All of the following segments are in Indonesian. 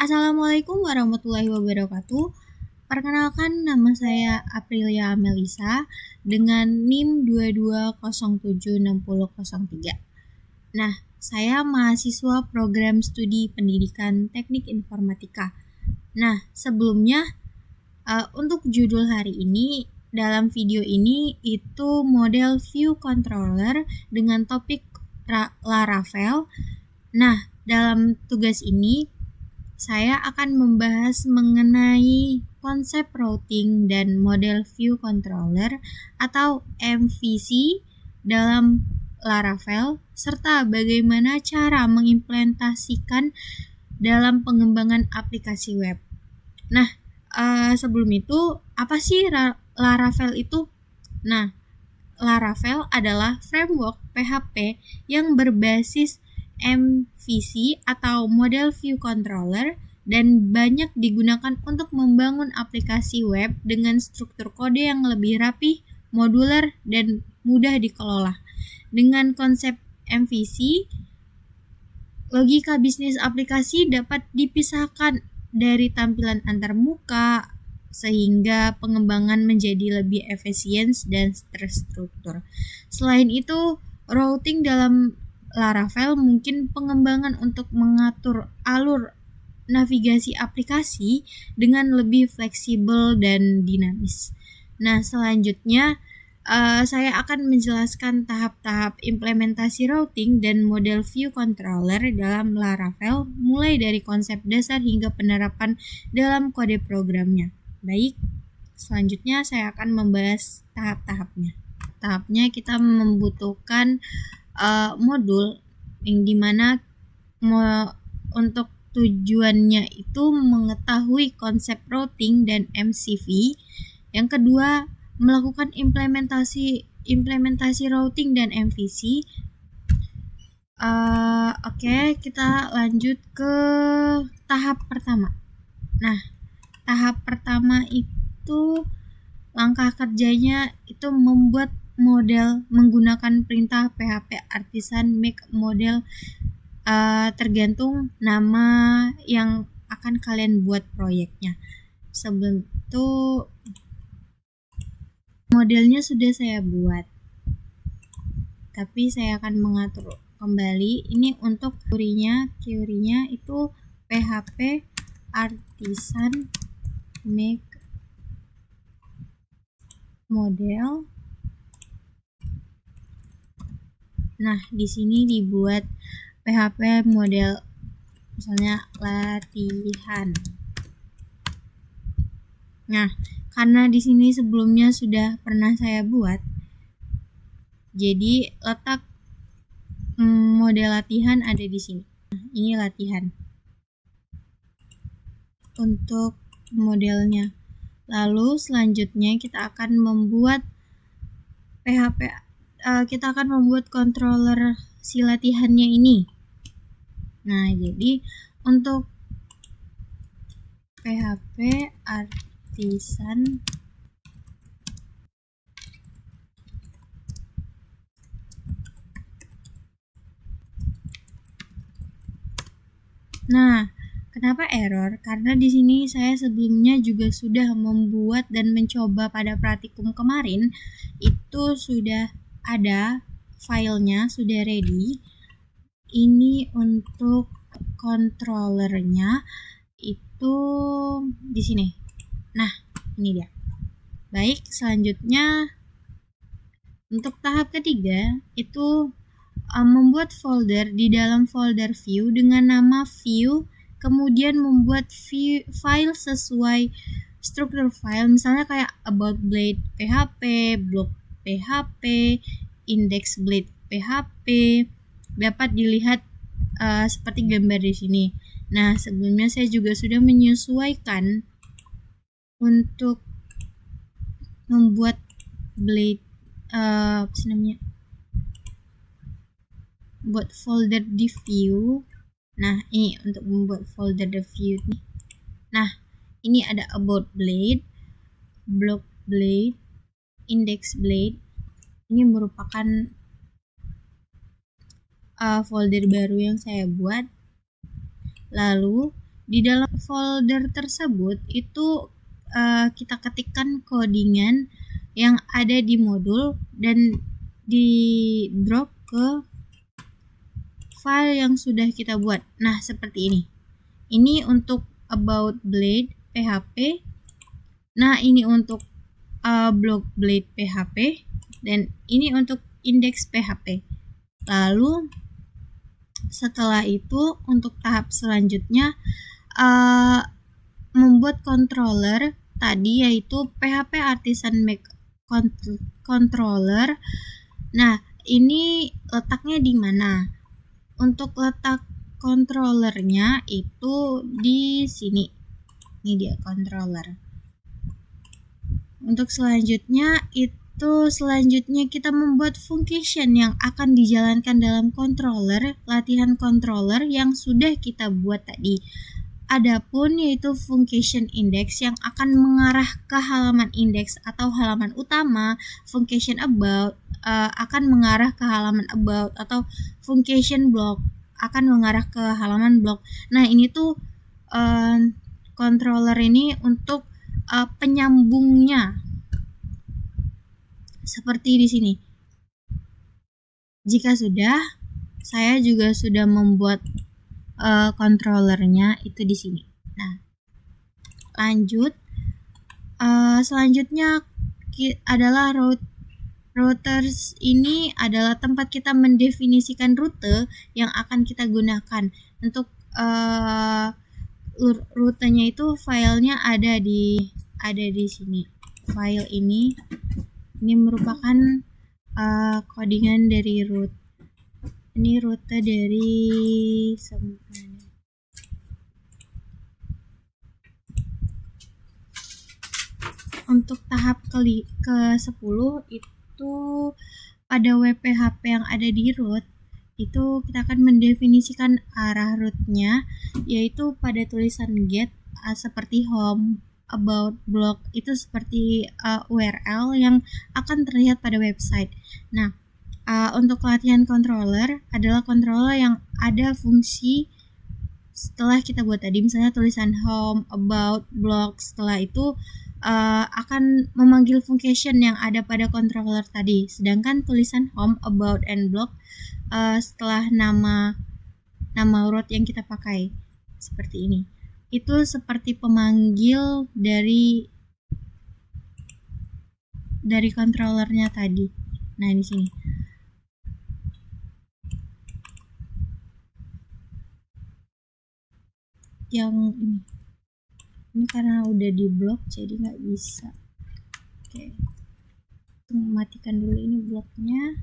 Assalamualaikum warahmatullahi wabarakatuh. Perkenalkan, nama saya Aprilia Melisa dengan NIM 22076003. Nah, saya mahasiswa program studi pendidikan teknik informatika. Nah, sebelumnya untuk judul hari ini, dalam video ini itu model view controller dengan topik Laravel. Nah, dalam tugas ini saya akan membahas mengenai konsep routing dan model view controller atau MVC dalam Laravel, serta bagaimana cara mengimplementasikan dalam pengembangan aplikasi web. Nah, sebelum itu, apa sih Laravel itu? Nah, Laravel adalah framework PHP yang berbasis MVC atau Model View Controller dan banyak digunakan untuk membangun aplikasi web dengan struktur kode yang lebih rapi, modular, dan mudah dikelola. Dengan konsep MVC, logika bisnis aplikasi dapat dipisahkan dari tampilan antarmuka sehingga pengembangan menjadi lebih efisien dan terstruktur. Selain itu, routing dalam Laravel mungkin pengembangan untuk mengatur alur navigasi aplikasi dengan lebih fleksibel dan dinamis. Nah, selanjutnya saya akan menjelaskan tahap-tahap implementasi routing dan model view controller dalam Laravel, mulai dari konsep dasar hingga penerapan dalam kode programnya. Baik, selanjutnya saya akan membahas tahap-tahapnya. Tahapnya kita membutuhkan modul yang dimana untuk tujuannya itu mengetahui konsep routing dan MCV. Yang kedua, melakukan implementasi routing dan MVC. Oke, kita lanjut ke tahap pertama. Nah, tahap pertama itu langkah kerjanya itu membuat model menggunakan perintah PHP artisan make model tergantung nama yang akan kalian buat proyeknya. Sebelum itu modelnya sudah saya buat, tapi saya akan mengatur kembali. Ini untuk query-nya itu PHP artisan make model. Nah, di sini dibuat PHP model misalnya latihan. Nah, karena di sini sebelumnya sudah pernah saya buat, jadi letak model latihan ada di sini. Nah, ini latihan untuk modelnya. Lalu selanjutnya kita akan membuat PHP, kita akan membuat controller si latihannya ini. Nah, jadi untuk PHP artisan Nah, kenapa error? Karena di sini saya sebelumnya juga sudah membuat dan mencoba pada praktikum kemarin, itu sudah ada filenya, sudah ready. Ini untuk controllernya itu di sini. Nah, ini dia. Baik, selanjutnya untuk tahap ketiga itu membuat folder di dalam folder view dengan nama view, kemudian membuat file sesuai struktur file, misalnya kayak about blade PHP, blog PHP, index blade PHP, dapat dilihat seperti gambar di sini. Nah, sebelumnya saya juga sudah menyesuaikan untuk membuat blade buat folder di view. Nah, ini untuk membuat folder di view nih. Nah, ini ada about blade, blog blade, index blade. Ini merupakan folder baru yang saya buat. Lalu di dalam folder tersebut itu kita ketikkan codingan yang ada di modul dan di drop ke file yang sudah kita buat. Nah, seperti ini. Ini untuk about blade PHP. Nah, ini untuk block blade PHP dan ini untuk index PHP. Lalu setelah itu untuk tahap selanjutnya membuat controller tadi, yaitu PHP Artisan Make Controller. Nah, ini letaknya di mana? Untuk letak controllernya itu di sini. Ini dia controller. Untuk selanjutnya kita membuat function yang akan dijalankan dalam controller, latihan controller yang sudah kita buat tadi. Adapun yaitu function index yang akan mengarah ke halaman index atau halaman utama, function about akan mengarah ke halaman about, atau function block akan mengarah ke halaman block. Nah, ini tuh controller ini untuk penyambungnya. Seperti di sini. Jika sudah, saya juga sudah membuat controllernya itu di sini. Nah, lanjut. Selanjutnya adalah routers. Ini adalah tempat kita mendefinisikan rute yang akan kita gunakan. Untuk rutenya itu filenya ada di sini. File ini merupakan codingan dari root. Ini rute dari untuk tahap ke-10 itu pada WPHP yang ada di root itu kita akan mendefinisikan arah rootnya, yaitu pada tulisan get seperti home, about, blog itu seperti URL yang akan terlihat pada website. Nah, untuk latihan controller adalah controller yang ada fungsi setelah kita buat tadi, misalnya tulisan home, about, blog. Setelah itu akan memanggil function yang ada pada controller tadi. Sedangkan tulisan home, about, and blog setelah nama root yang kita pakai seperti ini. Itu seperti pemanggil dari controllernya tadi. Nah, di sini. Yang ini karena udah di blok jadi nggak bisa. Oke, matikan dulu ini bloknya.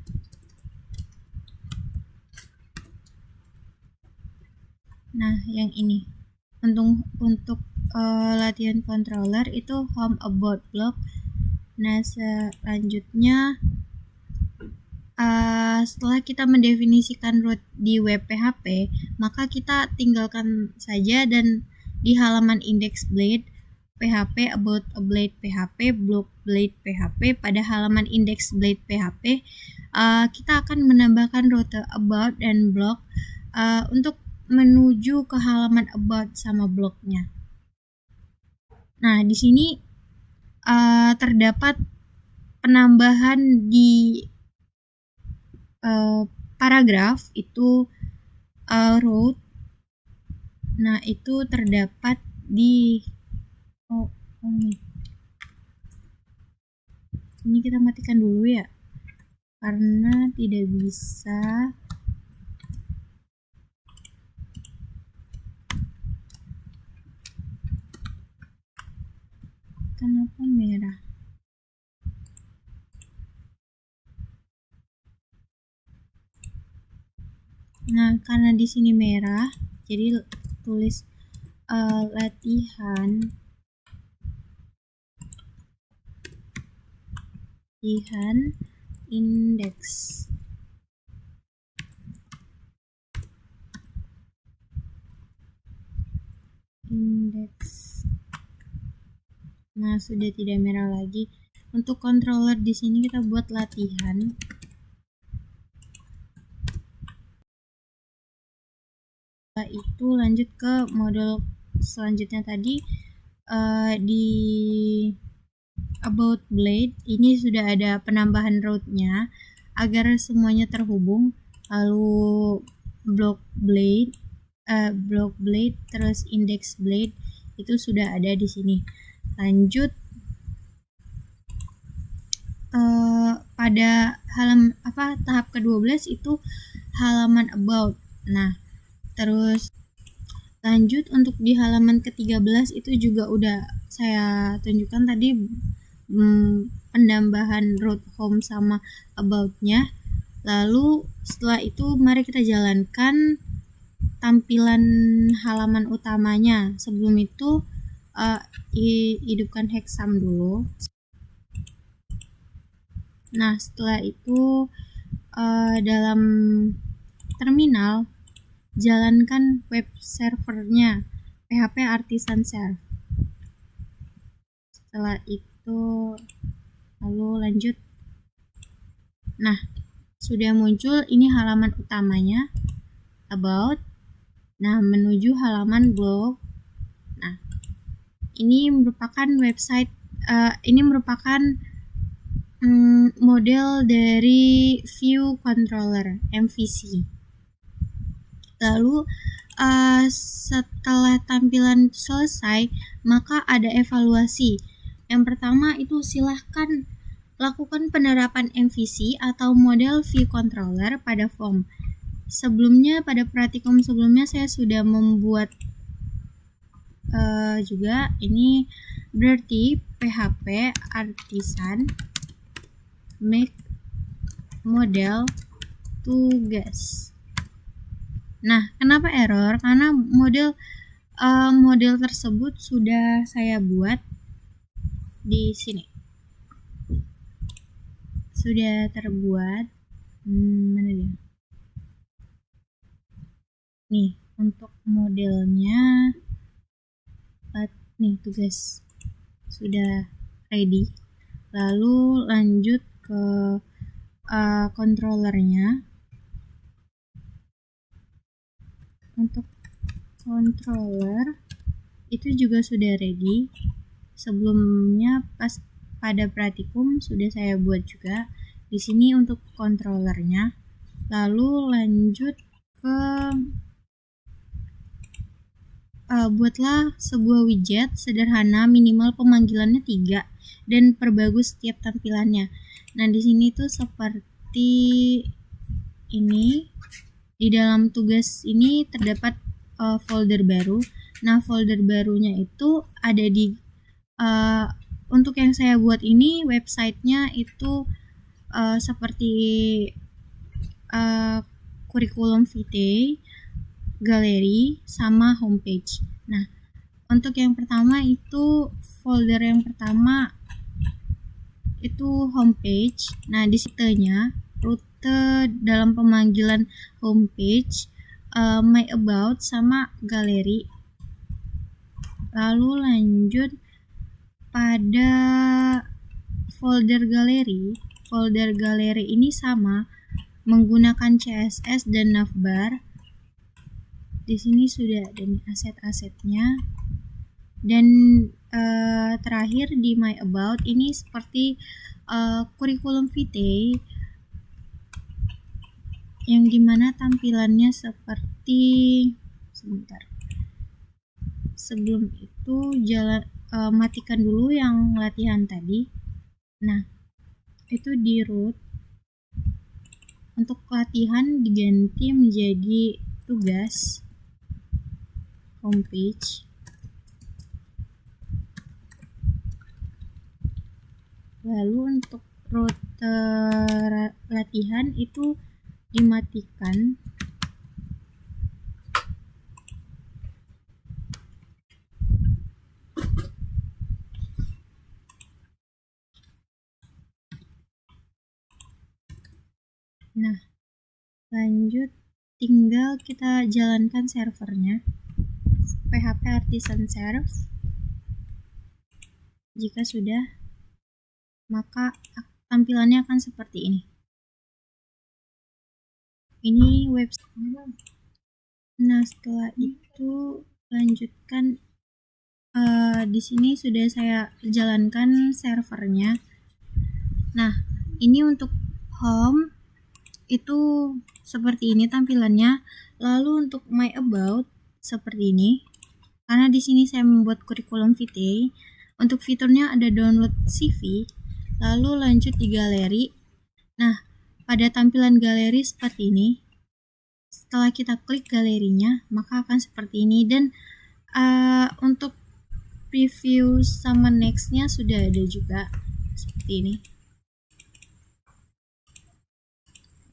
Nah, yang ini untuk latihan controller itu home, about, blog. Nah, selanjutnya setelah kita mendefinisikan root di web PHP, maka kita tinggalkan saja dan di halaman index blade PHP, about a blade PHP, block blade PHP, pada halaman index blade PHP kita akan menambahkan rute about dan block untuk menuju ke halaman about sama blognya. Nah, di sini terdapat penambahan di paragraf itu root. Nah, itu terdapat di ini kita matikan dulu ya, karena tidak bisa. Kenapa merah? Nah, karena di sini merah, jadi tulis latihan indeks. Nah, sudah tidak merah lagi. Untuk controller di sini kita buat latihan. Setelah itu lanjut ke model selanjutnya tadi di about blade ini sudah ada penambahan route-nya agar semuanya terhubung. Lalu block blade terus index blade itu sudah ada di sini. Lanjut pada tahap ke-12 itu halaman about. Nah, terus lanjut untuk di halaman ke-13 itu juga udah saya tunjukkan tadi penambahan root home sama about-nya. Lalu setelah itu mari kita jalankan tampilan halaman utamanya. Sebelum itu hidupkan hexam dulu. Nah, setelah itu dalam terminal jalankan web servernya PHP Artisan Serve. Setelah itu lalu lanjut. Nah, sudah muncul ini halaman utamanya about. Nah, menuju halaman blog. Nah, ini merupakan website ini merupakan model dari view controller MVC. Lalu setelah tampilan selesai, maka ada evaluasi. Yang pertama itu silahkan lakukan penerapan MVC atau model view controller pada form. Sebelumnya pada praktikum sebelumnya saya sudah membuat juga. Ini berarti PHP Artisan make model tugas. Nah, kenapa error? Karena model tersebut sudah saya buat di sini. Sudah terbuat. Mana dia? Nih, untuk modelnya nih tugas sudah ready. Lalu lanjut ke controllernya. Untuk controller itu juga sudah ready. Sebelumnya pada praktikum sudah saya buat juga di sini untuk controllernya. Lalu lanjut ke buatlah sebuah widget sederhana, minimal pemanggilannya 3 dan perbagus setiap tampilannya. Nah, di sini tuh seperti ini. Di dalam tugas ini terdapat folder baru. Nah, folder barunya itu ada di untuk yang saya buat ini websitenya itu seperti curriculum vitae, galeri, sama homepage. Nah, untuk yang pertama itu folder yang pertama itu homepage. Nah, di situnya rute dalam pemanggilan homepage, my about, sama galeri. Lalu lanjut pada folder galeri. Folder galeri ini sama menggunakan CSS dan navbar. Di sini sudah ada aset-asetnya. Dan terakhir di my about ini seperti curriculum vitae yang dimana tampilannya seperti sebelum itu matikan dulu yang latihan tadi. Nah, itu di root. Untuk latihan diganti menjadi tugas homepage. Lalu untuk rute latihan itu dimatikan. Nah, lanjut tinggal kita jalankan servernya. PHP Artisan Serve. Jika sudah, maka tampilannya akan seperti ini. Ini website. Nah, setelah itu lanjutkan di sini sudah saya jalankan servernya. Nah, ini untuk home itu seperti ini tampilannya. Lalu untuk my about seperti ini. Karena di sini saya membuat kurikulum vitae. Untuk fiturnya ada download CV, lalu lanjut di galeri. Nah, pada tampilan galeri seperti ini. Setelah kita klik galerinya, maka akan seperti ini. Dan untuk preview sama nextnya sudah ada juga seperti ini.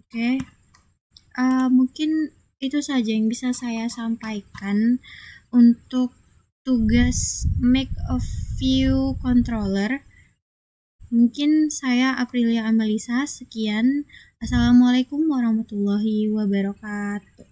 Oke, mungkin itu saja yang bisa saya sampaikan untuk tugas make a view controller. Mungkin saya Aprilia Amelisa, sekian. Assalamualaikum warahmatullahi wabarakatuh.